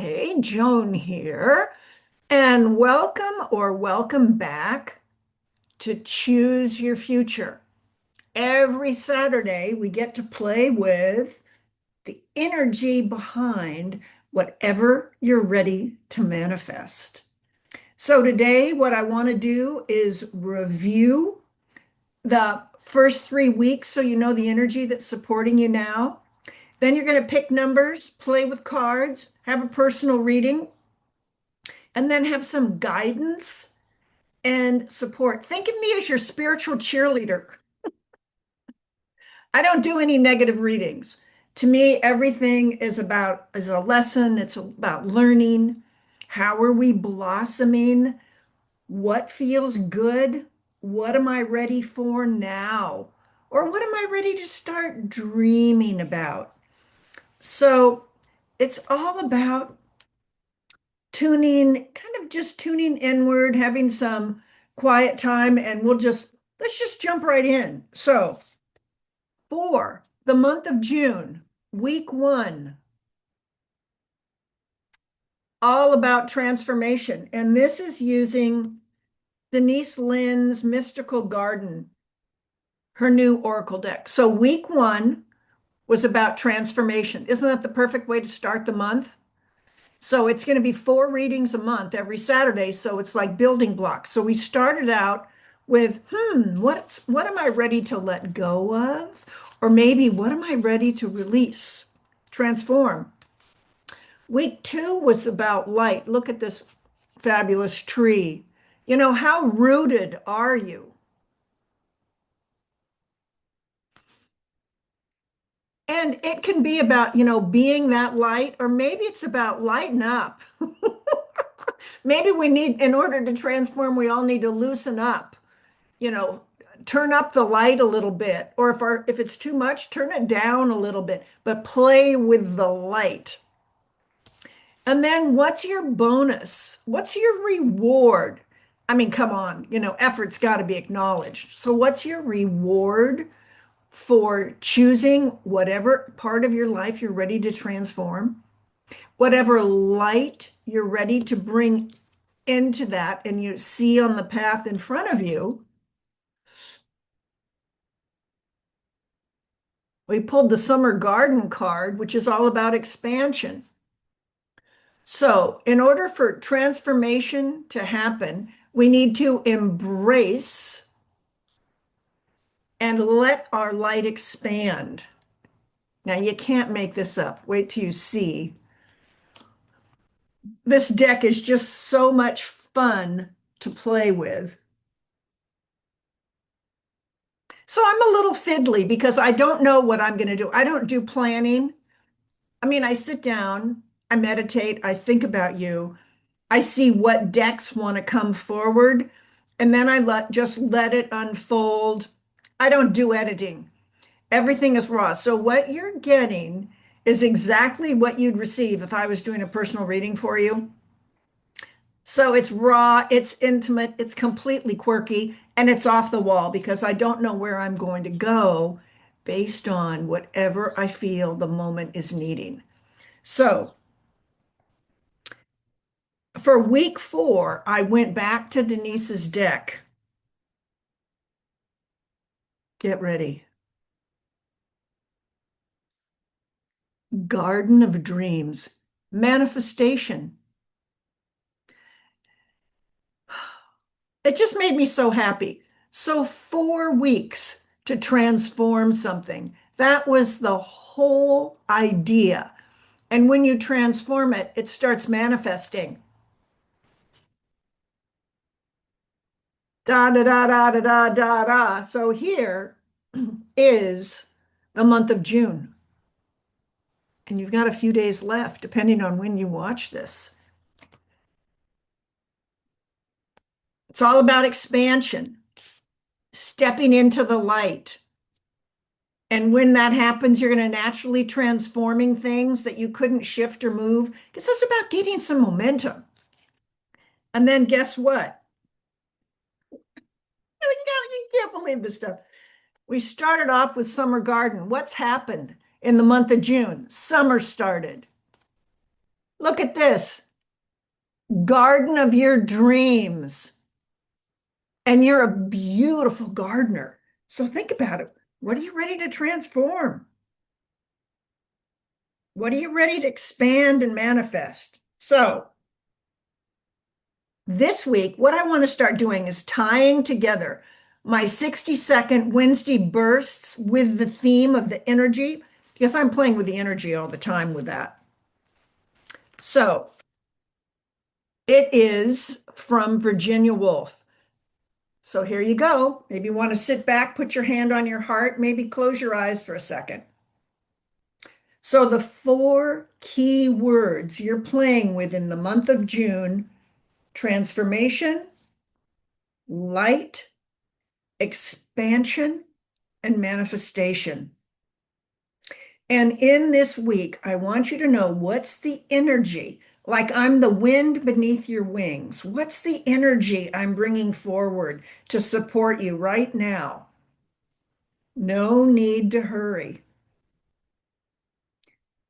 Okay, Joan here, and welcome back to Choose Your Future. Every Saturday, we get to play with the energy behind whatever you're ready to manifest. So, today, what I want to do is review the first 3 weeks so you know the energy that's supporting you now. Then, you're going to pick numbers, play with cards, have a personal reading, and then have some guidance and support. Think of me as your spiritual cheerleader. I don't do any negative readings. To me, everything is a lesson. It's about learning. How are we blossoming? What feels good? What am I ready for now? Or what am I ready to start dreaming about? So it's all about tuning inward, having some quiet time, and let's just jump right in. So, for the month of June, week one, all about transformation. And this is using Denise Linn's Mystical Garden, her new Oracle deck. So, week one was about transformation. Isn't that the perfect way to start the month? So it's going to be 4 readings a month every Saturday. So it's like building blocks. So we started out with, what am I ready to let go of? Or maybe what am I ready to release, transform? Week two was about light. Look at this fabulous tree. How rooted are you? And it can be about, being that light, or maybe it's about lighten up. Maybe in order to transform, we all need to loosen up, you know, turn up the light a little bit, or if it's too much, turn it down a little bit, but play with the light. And then what's your bonus? What's your reward? I mean, come on, effort's got to be acknowledged. So what's your reward for choosing whatever part of your life you're ready to transform? Whatever light you're ready to bring into that and you see on the path in front of you. We pulled the summer garden card, which is all about expansion. So, in order for transformation to happen, we need to embrace and let our light expand. Now, you can't make this up. Wait till you see. This deck is just so much fun to play with. So I'm a little fiddly because I don't know what I'm going to do. I don't do planning. I mean, I sit down, I meditate, I think about you, I see what decks want to come forward, and then just let it unfold. I don't do editing. Everything is raw. So what you're getting is exactly what you'd receive if I was doing a personal reading for you. So it's raw, it's intimate, it's completely quirky, and it's off the wall because I don't know where I'm going to go based on whatever I feel the moment is needing. So for week four, I went back to Denise's deck. Get ready. Garden of Dreams, manifestation. It just made me so happy. So 4 weeks to transform something. That was the whole idea. And when you transform it, it starts manifesting. Da da da da da da da da. So here is the month of June. And you've got a few days left, depending on when you watch this. It's all about expansion, stepping into the light. And when that happens, you're going to naturally transforming things that you couldn't shift or move, because it's about getting some momentum. And then guess what? You can't believe this stuff. We started off with summer garden. What's happened in the month of June? Summer started. Look at this garden of your dreams. And you're a beautiful gardener. So think about it. What are you ready to transform? What are you ready to expand and manifest? So this week, what I want to start doing is tying together my 60-second Wednesday bursts with the theme of the energy, because I'm playing with the energy all the time with that. So it is from Virginia Woolf. So here you go. Maybe you want to sit back, put your hand on your heart, maybe close your eyes for a second. So the four key words you're playing with in the month of June: transformation, light, expansion, and manifestation. And in this week, I want you to know what's the energy. Like I'm the wind beneath your wings. What's the energy I'm bringing forward to support you right now? No need to hurry.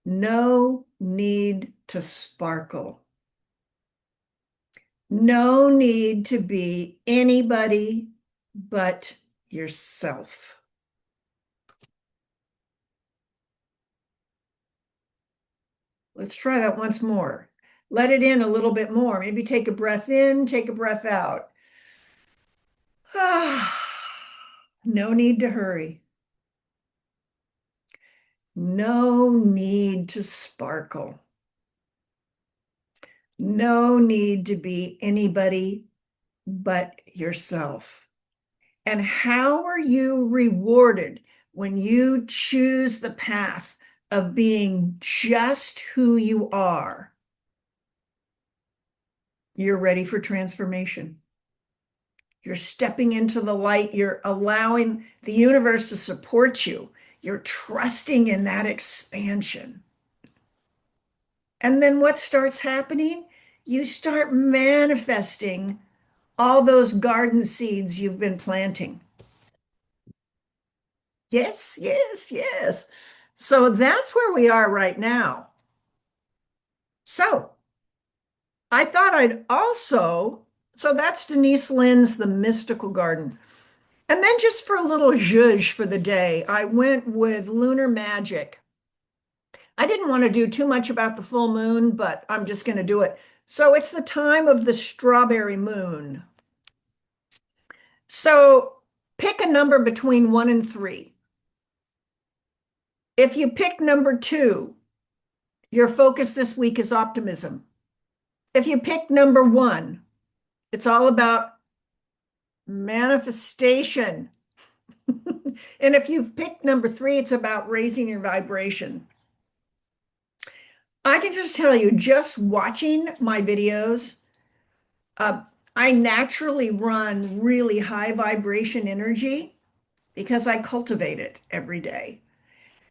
No need to sparkle. No need to be anybody but yourself. Let's try that once more. Let it in a little bit more. Maybe take a breath in, take a breath out. No need to hurry. No need to sparkle. No need to be anybody but yourself. And how are you rewarded when you choose the path of being just who you are? You're ready for transformation. You're stepping into the light. You're allowing the universe to support you. You're trusting in that expansion. And then what starts happening? You start manifesting all those garden seeds you've been planting. Yes, yes, yes. So that's where we are right now. So I thought I'd also, so that's Denise Lynn's The Mystical Garden. And then just for a little zhuzh for the day, I went with Lunar Magic. I didn't want to do too much about the full moon, but I'm just going to do it. So it's the time of the strawberry moon. So pick a number between 1 and 3. If you pick number 2, your focus this week is optimism. If you pick number 1, it's all about manifestation. And if you've picked number 3, it's about raising your vibration. I can just tell you, just watching my videos, I naturally run really high vibration energy because I cultivate it every day.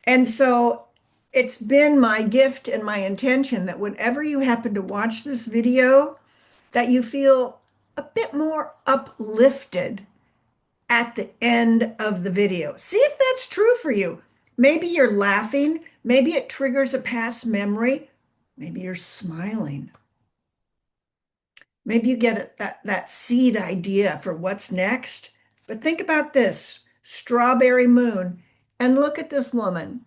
And so it's been my gift and my intention that whenever you happen to watch this video, that you feel a bit more uplifted at the end of the video. See if that's true for you. Maybe you're laughing, maybe it triggers a past memory, maybe you're smiling. Maybe you get that seed idea for what's next. But think about this strawberry moon, and look at this woman.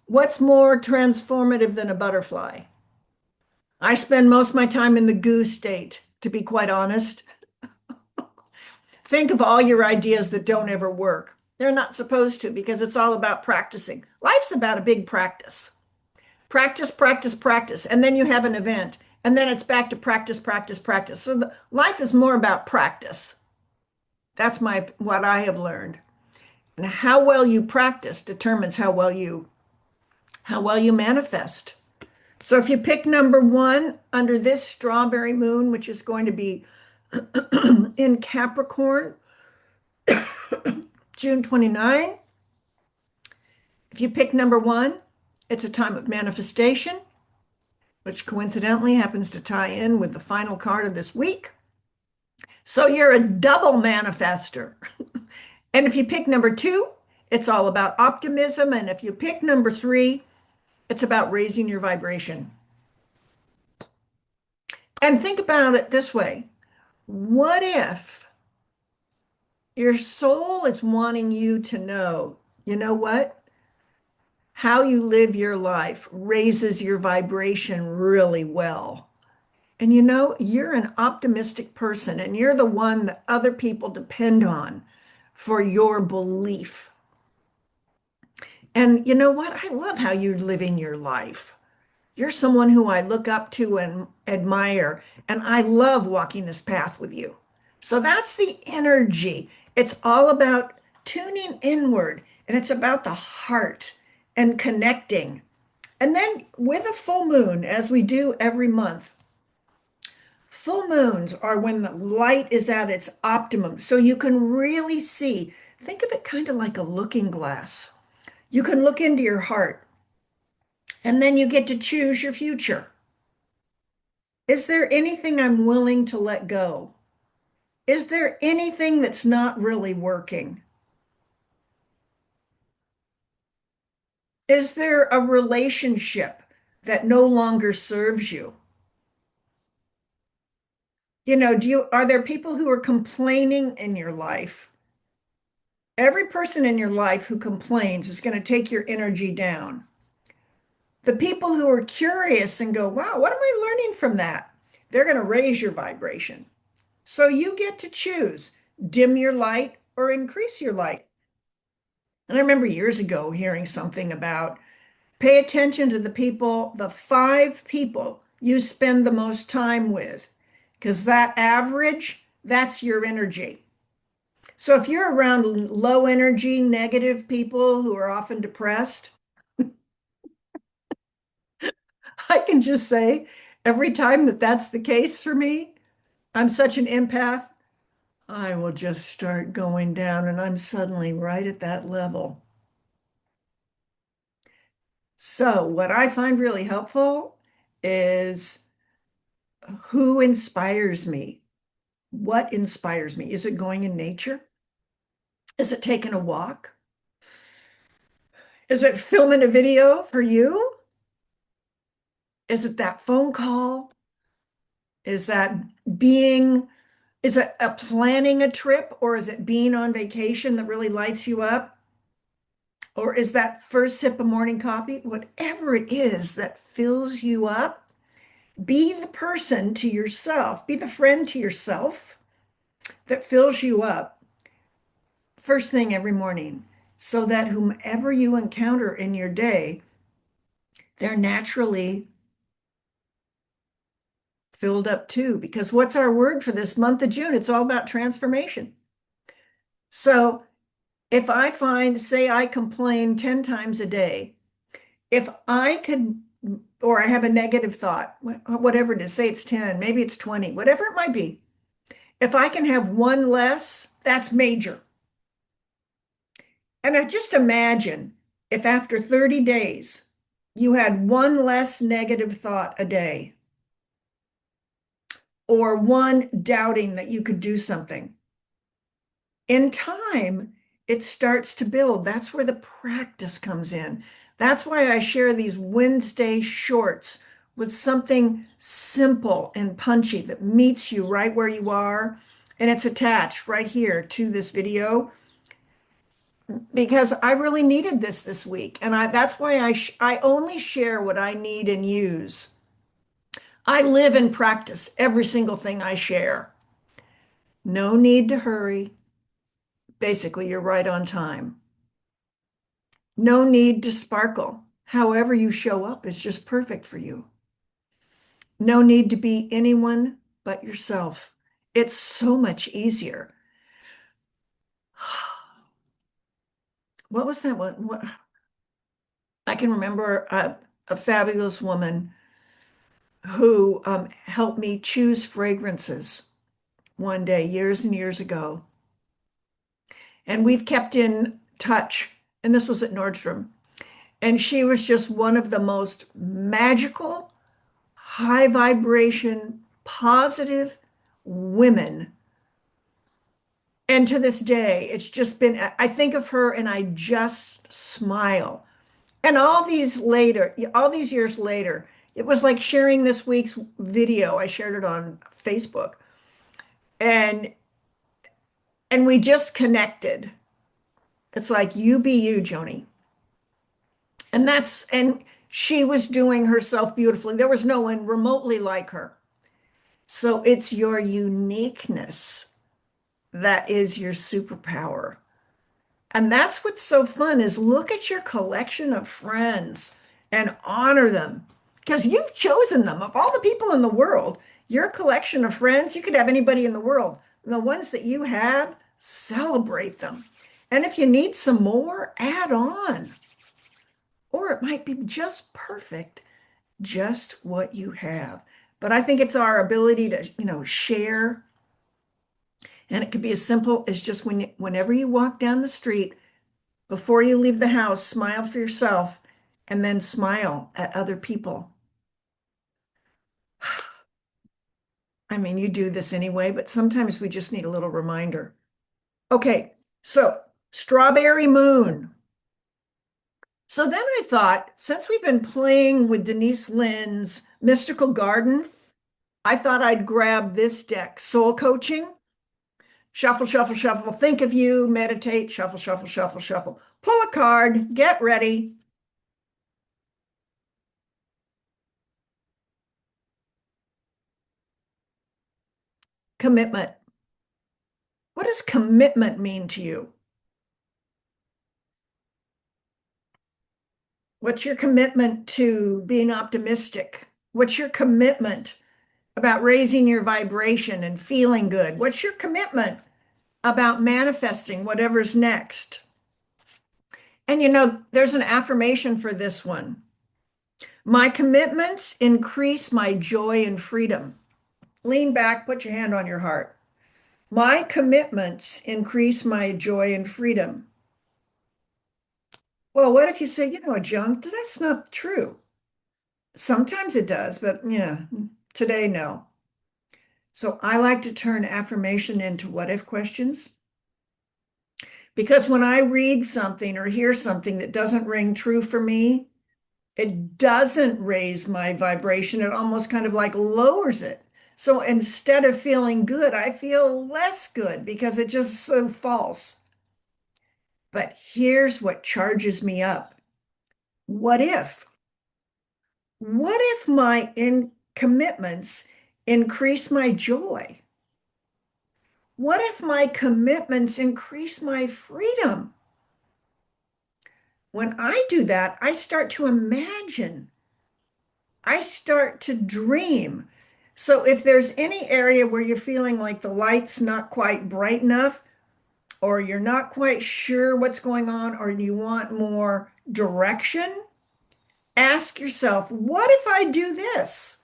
What's more transformative than a butterfly? I spend most of my time in the goo state, to be quite honest. Think of all your ideas that don't ever work. They're not supposed to because it's all about practicing. Life's about a big practice. Practice, practice, practice. And then you have an event. And then it's back to practice, practice, practice. So life is more about practice. That's what I have learned. And how well you practice determines how well you manifest. So if you pick number 1 under this strawberry moon, which is going to be in Capricorn, June 29, if you pick number 1, it's a time of manifestation, which coincidentally happens to tie in with the final card of this week. So you're a double manifester. And if you pick number 2, it's all about optimism. And if you pick number 3, it's about raising your vibration. And think about it this way. What if your soul is wanting you to know, you know what? How you live your life raises your vibration really well. And you know, you're an optimistic person and you're the one that other people depend on for your belief. And you know what? I love how you're living your life. You're someone who I look up to and admire, and I love walking this path with you. So that's the energy. It's all about tuning inward, and it's about the heart and connecting. And then with a full moon, as we do every month, full moons are when the light is at its optimum. So you can really see, think of it kind of like a looking glass. You can look into your heart, and then you get to choose your future. Is there anything I'm willing to let go? Is there anything that's not really working? Is there a relationship that no longer serves you? You know, are there people who are complaining in your life? Every person in your life who complains is going to take your energy down. The people who are curious and go, wow, what am I learning from that? They're going to raise your vibration. So you get to choose dim your light or increase your light. And I remember years ago hearing something about pay attention to the people, the five people you spend the most time with, because that average, that's your energy. So if you're around low energy, negative people who are often depressed, I can just say every time that that's the case for me, I'm such an empath, I will just start going down and I'm suddenly right at that level. So, what I find really helpful is who inspires me? What inspires me? Is it going in nature? Is it taking a walk? Is it filming a video for you? Is it that phone call? Is that being, is it a planning a trip or is it being on vacation that really lights you up? Or is that first sip of morning coffee? Whatever it is that fills you up, be the person to yourself, be the friend to yourself that fills you up first thing every morning so that whomever you encounter in your day, they're naturally filled up too. Because what's our word for this month of June? It's all about transformation. So if I find, say, I complain 10 times a day, if I could, or I have a negative thought, whatever it is, say it's 10, maybe it's 20, whatever it might be, if I can have one less, that's major. And I just imagine if after 30 days you had one less negative thought a day or one doubting that you could do something. In time, it starts to build. That's where the practice comes in. That's why I share these Wednesday shorts with something simple and punchy that meets you right where you are. And it's attached right here to this video because I really needed this week. And that's why I only share what I need and use. I live and practice every single thing I share. No need to hurry. Basically, you're right on time. No need to sparkle. However you show up is just perfect for you. No need to be anyone but yourself. It's so much easier. What was that one? What I can remember a fabulous woman who helped me choose fragrances one day, years and years ago. And we've kept in touch. And this was at Nordstrom. And she was just one of the most magical, high vibration, positive women. And to this day, it's just been, I think of her and I just smile. And all these years later, It was like sharing this week's video. I shared it on Facebook, and we just connected. It's like you be you, Joni. And she was doing herself beautifully. There was no one remotely like her. So it's your uniqueness that is your superpower. And that's what's so fun is look at your collection of friends and honor them because you've chosen them. Of all the people in the world, your collection of friends, you could have anybody in the world. The ones that you have, celebrate them. And if you need some more, add on. Or it might be just perfect, just what you have. But I think it's our ability to, share. And it could be as simple as just whenever you walk down the street, before you leave the house, smile for yourself and then smile at other people. I mean, you do this anyway, but sometimes we just need a little reminder. Okay, so strawberry moon. So then I thought, since we've been playing with Denise Lynn's Mystical Garden, I thought I'd grab this deck, Soul Coaching. Shuffle, shuffle, shuffle. Think of you, meditate, shuffle, shuffle, shuffle, shuffle. Pull a card, get ready. Commitment. What does commitment mean to you? What's your commitment to being optimistic? What's your commitment about raising your vibration and feeling good? What's your commitment about manifesting whatever's next? And there's an affirmation for this one. My commitments increase my joy and freedom. Lean back, put your hand on your heart. My commitments increase my joy and freedom. Well, what if you say, John, that's not true. Sometimes it does, but yeah, today, no. So I like to turn affirmation into what if questions because when I read something or hear something that doesn't ring true for me, it doesn't raise my vibration. It almost kind of like lowers it. So instead of feeling good, I feel less good because it's just so false. But here's what charges me up. What if? What if my commitments increase my joy? What if my commitments increase my freedom? When I do that, I start to imagine. I start to dream. So if there's any area where you're feeling like the light's not quite bright enough, or you're not quite sure what's going on, or you want more direction, ask yourself, what if I do this?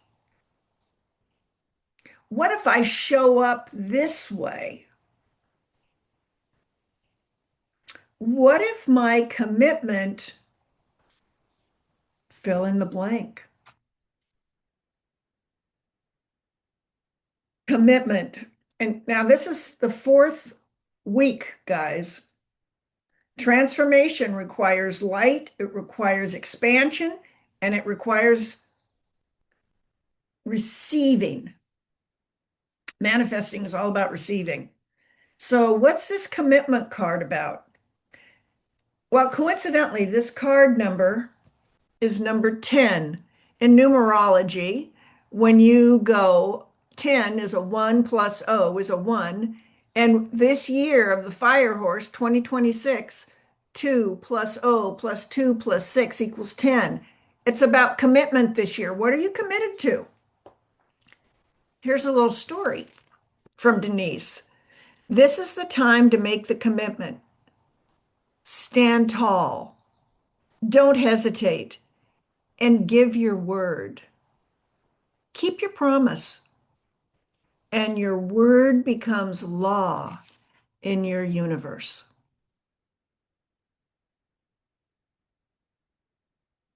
What if I show up this way? What if my commitment, fill in the blank? Commitment. And now this is the fourth week, guys. Transformation requires light, it requires expansion, and it requires receiving. Manifesting is all about receiving. So, what's this commitment card about? Well, coincidentally, this card number is number 10 in numerology. When you go 10 is a 1 plus O is a 1. And this year of the fire horse, 2026, 2 plus O plus 2 plus 6 equals 10. It's about commitment this year. What are you committed to? Here's a little story from Denise. This is the time to make the commitment. Stand tall. Don't hesitate. And give your word. Keep your promise. And your word becomes law in your universe.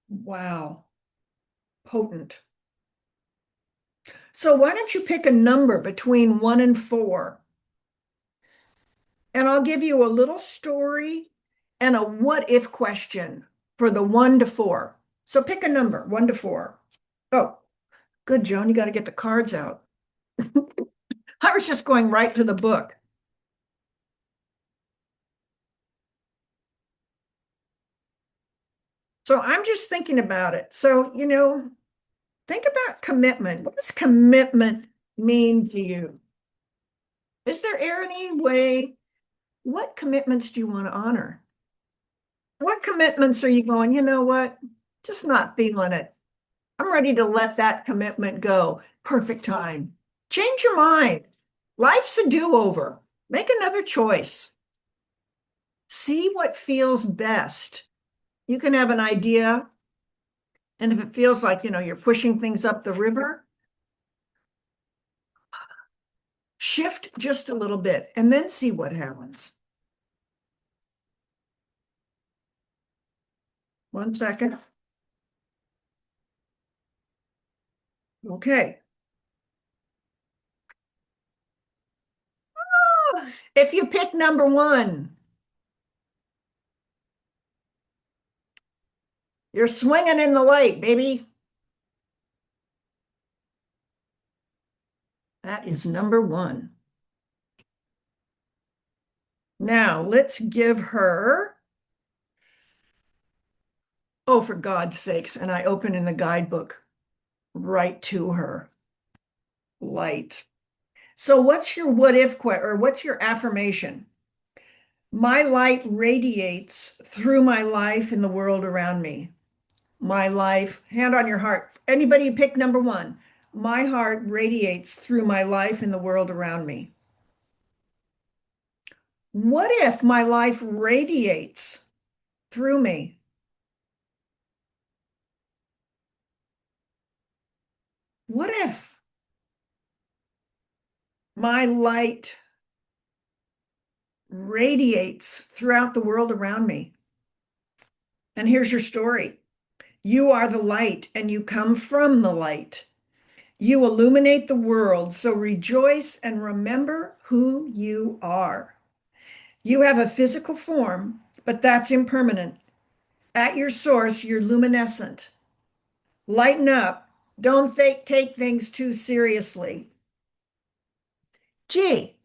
Wow. Potent. So why don't you pick a number between 1 and 4? And I'll give you a little story and a what if question for the 1 to 4. So pick a number, 1 to 4. Oh, good, Joan. You got to get the cards out. I was just going right to the book. So I'm just thinking about it. So, think about commitment. What does commitment mean to you? Is there any way, what commitments do you want to honor? What commitments are you going, you know what? Just not feeling it. I'm ready to let that commitment go. Perfect time. Change your mind. Life's a do-over. Make another choice. See what feels best. You can have an idea, and if it feels like, you're pushing things up the river, shift just a little bit and then see what happens. One second. Okay. If you pick number one, you're swinging in the light, baby. That is number one. Now let's give her, oh, for God's sakes. And I open in the guidebook right to her, light. So what's your what if or what's your affirmation? My light radiates through my life in the world around me. My life, hand on your heart. Anybody pick number one. My heart radiates through my life in the world around me. What if my life radiates through me? What if my light radiates throughout the world around me? And here's your story. You are the light and you come from the light. You illuminate the world, so rejoice and remember who you are. You have a physical form, but that's impermanent. At your source, you're luminescent. Lighten up. Don't take things too seriously. Gee,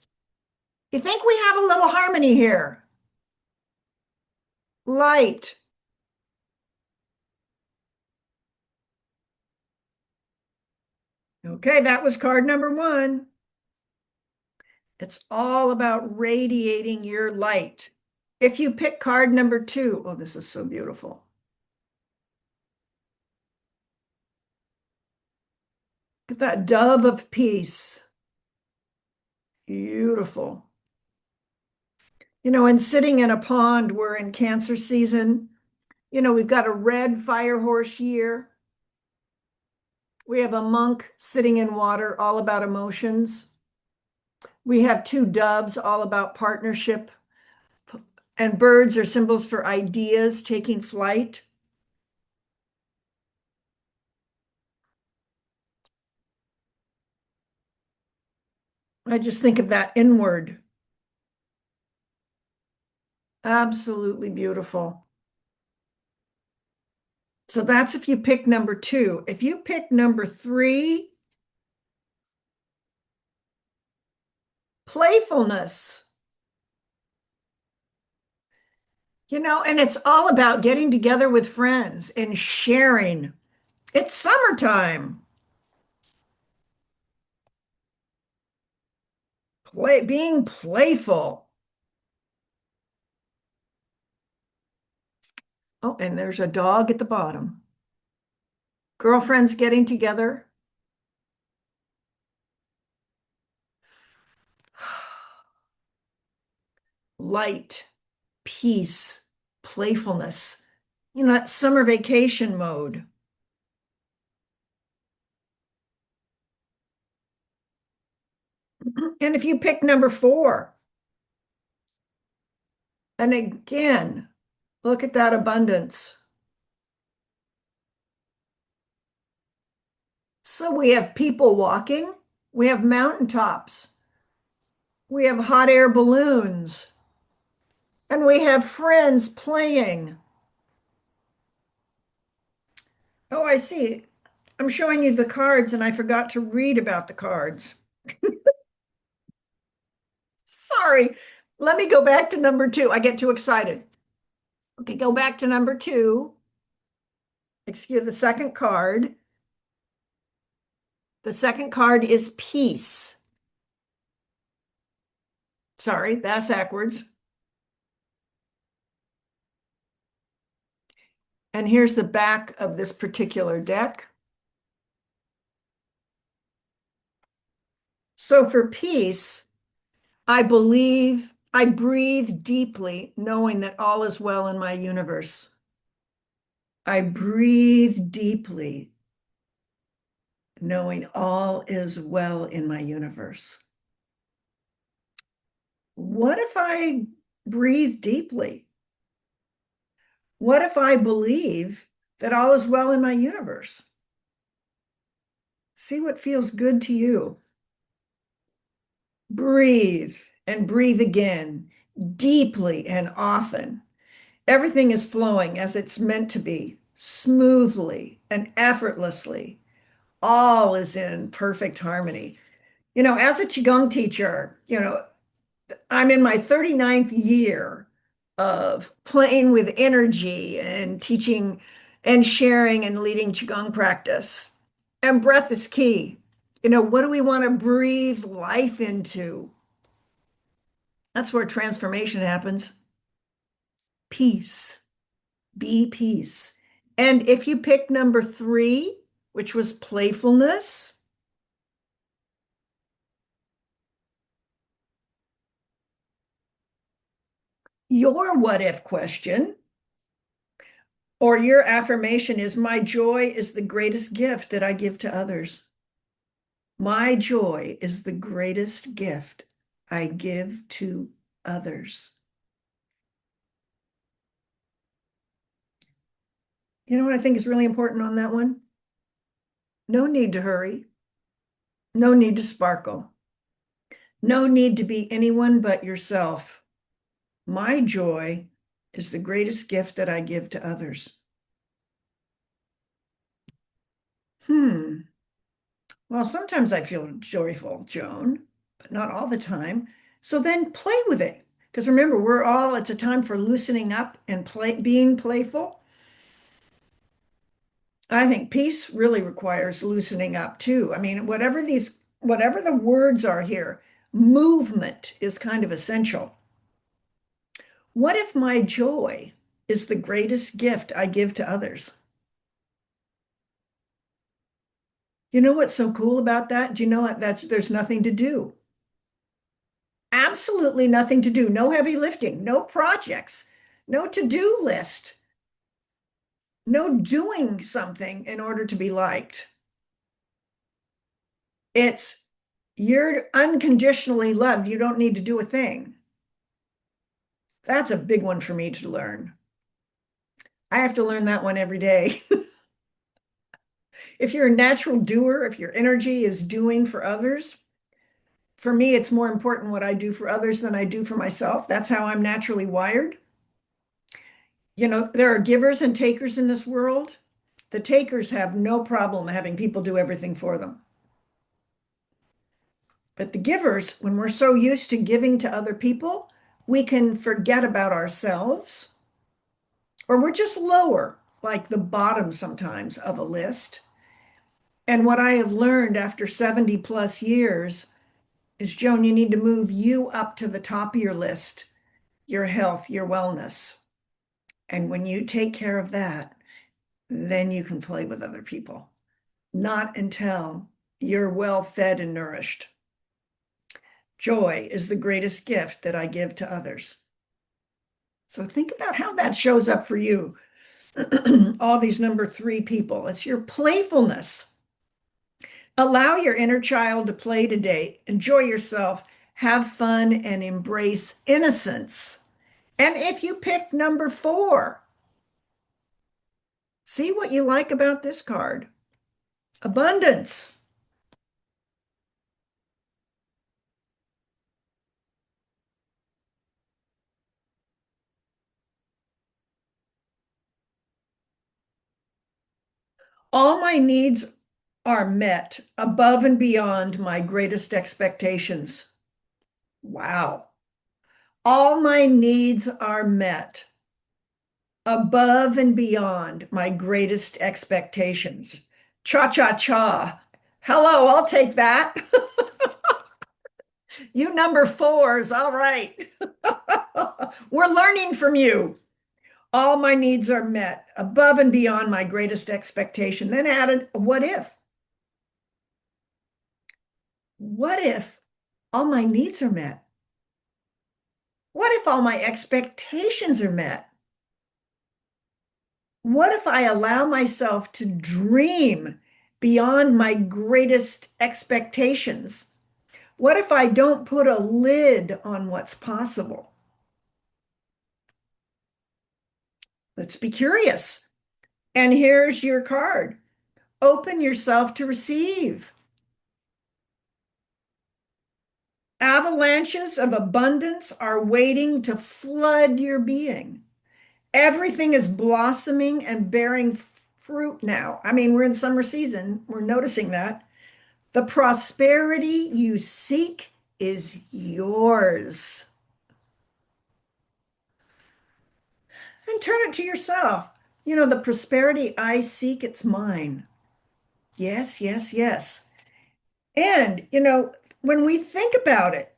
you think we have a little harmony here? Light. Okay, that was card number one. It's all about radiating your light. If you pick card number two, oh, this is so beautiful. Look at that dove of peace. Beautiful. And sitting in a pond, we're in Cancer season. We've got a red fire horse year. We have a monk sitting in water, all about emotions. We have two doves, all about partnership. And birds are symbols for ideas taking flight. I just think of that inward. Absolutely beautiful. So that's if you pick number two. If you pick number three, playfulness. And it's all about getting together with friends and sharing. It's summertime. Being playful. Oh, and there's a dog at the bottom. Girlfriends getting together. Light, peace, playfulness. That summer vacation mode. And if you pick number four, and again, look at that abundance. So we have people walking, we have mountaintops, we have hot air balloons, and we have friends playing. Oh, I see. I'm showing you the cards and I forgot to read about the cards. Sorry. Let me go back to number two. I get too excited. Okay, go back to number two. Excuse the second card. The second card is peace. Sorry, that's backwards. And here's the back of this particular deck. So for peace, I breathe deeply, knowing that all is well in my universe. I breathe deeply, knowing all is well in my universe. What if I breathe deeply? What if I believe that all is well in my universe? See what feels good to you. Breathe and breathe again, deeply and often. Everything is flowing as it's meant to be, smoothly and effortlessly. All is in perfect harmony. As a Qigong teacher, I'm in my 39th year of playing with energy and teaching and sharing and leading Qigong practice. And breath is key. What do we want to breathe life into? That's where transformation happens. Peace. Be peace. And if you pick number three, which was playfulness, your what if question or your affirmation is my joy is the greatest gift that I give to others. My joy is the greatest gift I give to others. You know what I think is really important on that one? No need to hurry. No need to sparkle. No need to be anyone but yourself. My joy is the greatest gift that I give to others. Hmm. Well, sometimes I feel joyful, Joan, but not all the time. So then play with it. Because remember, it's a time for loosening up and being playful. I think peace really requires loosening up too. I mean, whatever the words are here, movement is kind of essential. What if my joy is the greatest gift I give to others? You know what's so cool about that? Do you know what there's nothing to do? Absolutely nothing to do. No heavy lifting, no projects, no to-do list, no doing something in order to be liked. It's you're unconditionally loved. You don't need to do a thing. That's a big one for me to learn. I have to learn that one every day. If you're a natural doer, if your energy is doing for others, for me, it's more important what I do for others than I do for myself. That's how I'm naturally wired. There are givers and takers in this world. The takers have no problem having people do everything for them. But the givers, when we're so used to giving to other people, we can forget about ourselves, or we're just lower, like the bottom sometimes of a list. And what I have learned after 70 plus years is, Joan, you need to move you up to the top of your list, your health, your wellness. And when you take care of that, then you can play with other people. Not until you're well fed and nourished. Joy is the greatest gift that I give to others. So think about how that shows up for you. All these number three people. It's your playfulness. Allow your inner child to play today. Enjoy yourself. Have fun and embrace innocence. And if you pick number four, see what you like about this card. Abundance. All my needs are met above and beyond my greatest expectations. Wow. All my needs are met above and beyond my greatest expectations. Cha cha cha. Hello, I'll take that. You number fours. All right. We're learning from you. All my needs are met above and beyond my greatest expectation. Then added, what if? What if all my needs are met? What if all my expectations are met? What if I allow myself to dream beyond my greatest expectations? What if I don't put a lid on what's possible? Let's be curious. And here's your card. Open yourself to receive. Avalanches of abundance are waiting to flood your being. Everything is blossoming and bearing fruit now. I mean, we're in summer season. We're noticing that. The prosperity you seek is yours. And turn it to yourself. You know, the prosperity I seek, it's mine. Yes, yes, yes. And, when we think about it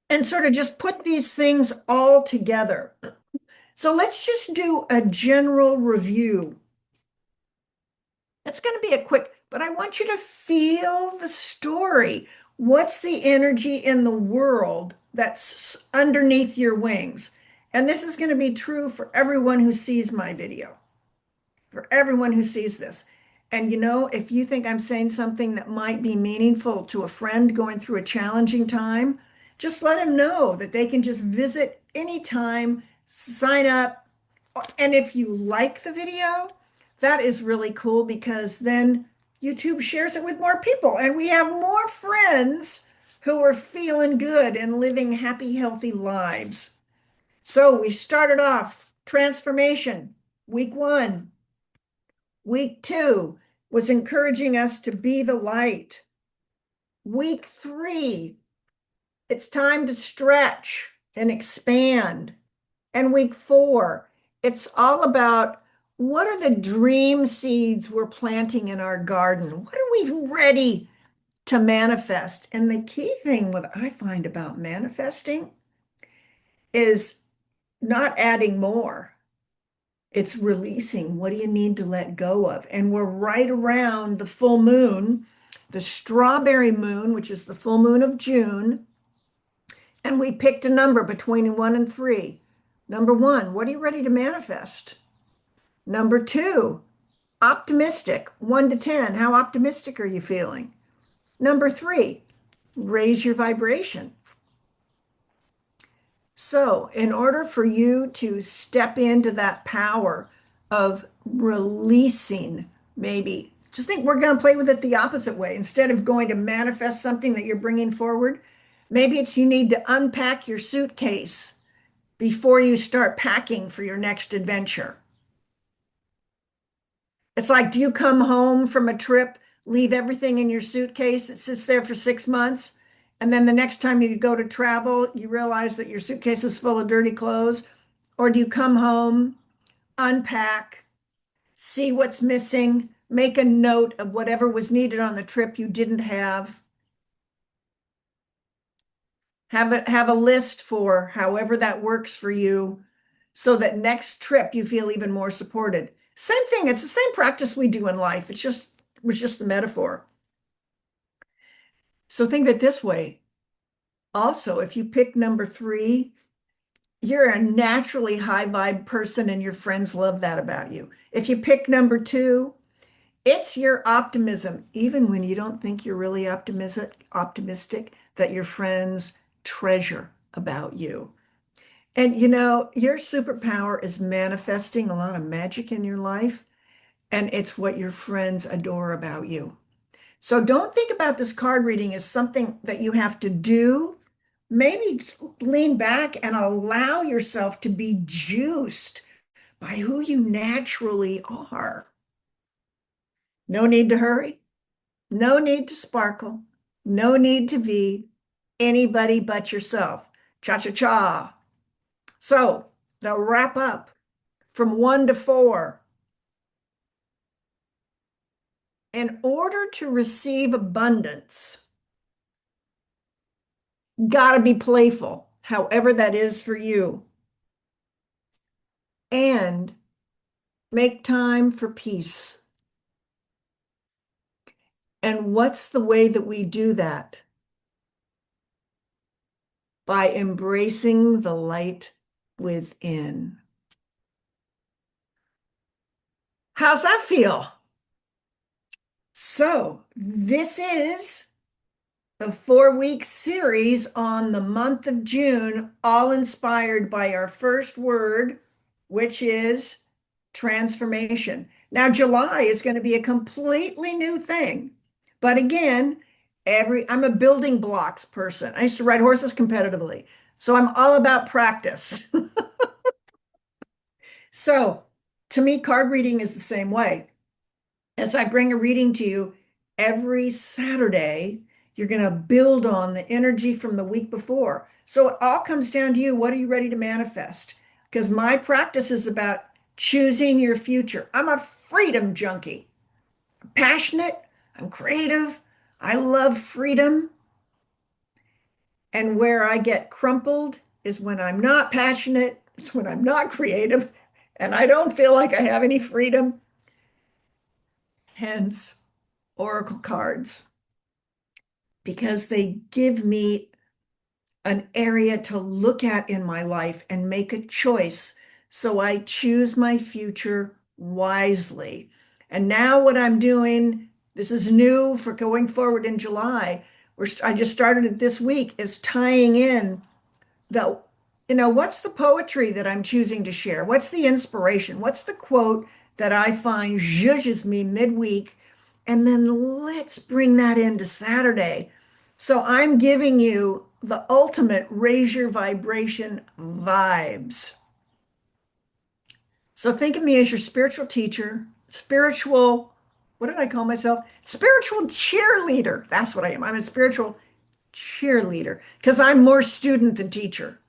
and sort of just put these things all together. So let's just do a general review. It's going to be a quick, but I want you to feel the story. What's the energy in the world that's underneath your wings? And this is going to be true for everyone who sees my video, for everyone who sees this. And if you think I'm saying something that might be meaningful to a friend going through a challenging time, just let them know that they can just visit anytime, sign up. And if you like the video, that is really cool because then YouTube shares it with more people. And we have more friends who are feeling good and living happy, healthy lives. So we started off transformation, week 1. Week 2 was encouraging us to be the light. Week 3, it's time to stretch and expand. And week 4, it's all about what are the dream seeds we're planting in our garden? What are we ready to manifest? And the key thing what I find about manifesting is not adding more. It's releasing. What do you need to let go of? And we're right around the full moon, the strawberry moon, which is the full moon of June. And we picked a number between 1 and 3. Number 1, what are you ready to manifest? Number 2, optimistic, 1 to 10. How optimistic are you feeling? Number 3, raise your vibration. So, in order for you to step into that power of releasing, maybe just think we're going to play with it the opposite way. Instead of going to manifest something that you're bringing forward, maybe it's you need to unpack your suitcase before you start packing for your next adventure. It's like, do you come home from a trip, leave everything in your suitcase, it sits there for 6 months, and then the next time you go to travel, you realize that your suitcase is full of dirty clothes? Or do you come home, unpack, see what's missing, make a note of whatever was needed on the trip you didn't have a list for however that works for you so that next trip you feel even more supported. Same thing. It's the same practice we do in life. It was just the metaphor. So think of it this way. Also, if you pick number 3, you're a naturally high vibe person and your friends love that about you. If you pick number 2, it's your optimism, even when you don't think you're really optimistic, that your friends treasure about you. And your superpower is manifesting a lot of magic in your life, and it's what your friends adore about you. So don't think about this card reading as something that you have to do. Maybe lean back and allow yourself to be juiced by who you naturally are. No need to hurry. No need to sparkle. No need to be anybody but yourself. Cha cha cha. So, the wrap up from 1 to 4. In order to receive abundance, got to be playful, however that is for you, and make time for peace. And what's the way that we do that? By embracing the light within. How's that feel? So, this is the 4 week series on the month of June, all inspired by our first word, which is transformation. Now, July is going to be a completely new thing. But again, I'm a building blocks person. I used to ride horses competitively. So I'm all about practice. So to me, card reading is the same way. As I bring a reading to you every Saturday, you're going to build on the energy from the week before. So it all comes down to you. What are you ready to manifest? Because my practice is about choosing your future. I'm a freedom junkie. I'm passionate. I'm creative. I love freedom. And where I get crumpled is when I'm not passionate, it's when I'm not creative, and I don't feel like I have any freedom. Hence, oracle cards, because they give me an area to look at in my life and make a choice. So I choose my future wisely. And now, what I'm doing, this is new for going forward in July. I just started it this week, is tying in the, what's the poetry that I'm choosing to share? What's the inspiration? What's the quote that I find zhuzhes me midweek? And then let's bring that into Saturday. So I'm giving you the ultimate raise your vibration vibes. So think of me as your spiritual teacher, what did I call myself? Spiritual cheerleader. That's what I am. I'm a spiritual cheerleader because I'm more student than teacher.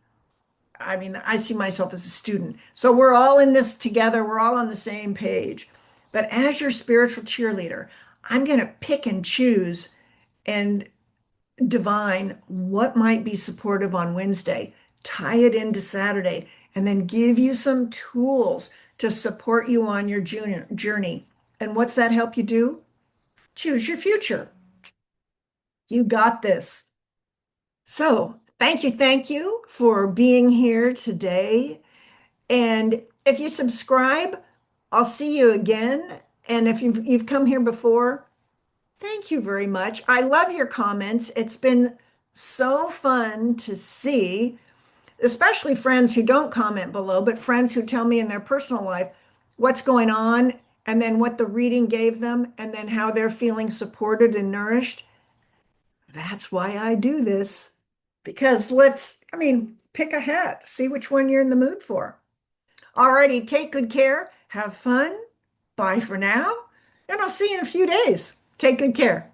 I mean, I see myself as a student. So we're all in this together. We're all on the same page. But as your spiritual cheerleader, I'm going to pick and choose and divine what might be supportive on Wednesday, tie it into Saturday, and then give you some tools to support you on your journey. And what's that help you do? Choose your future. You got this. So thank you for being here today. And if you subscribe, I'll see you again. And if you've come here before, thank you very much. I love your comments. It's been so fun to see, especially friends who don't comment below, but friends who tell me in their personal life what's going on and then what the reading gave them and then how they're feeling supported and nourished. That's why I do this. Because pick a hat, see which one you're in the mood for. Alrighty, take good care. Have fun. Bye for now. And I'll see you in a few days. Take good care.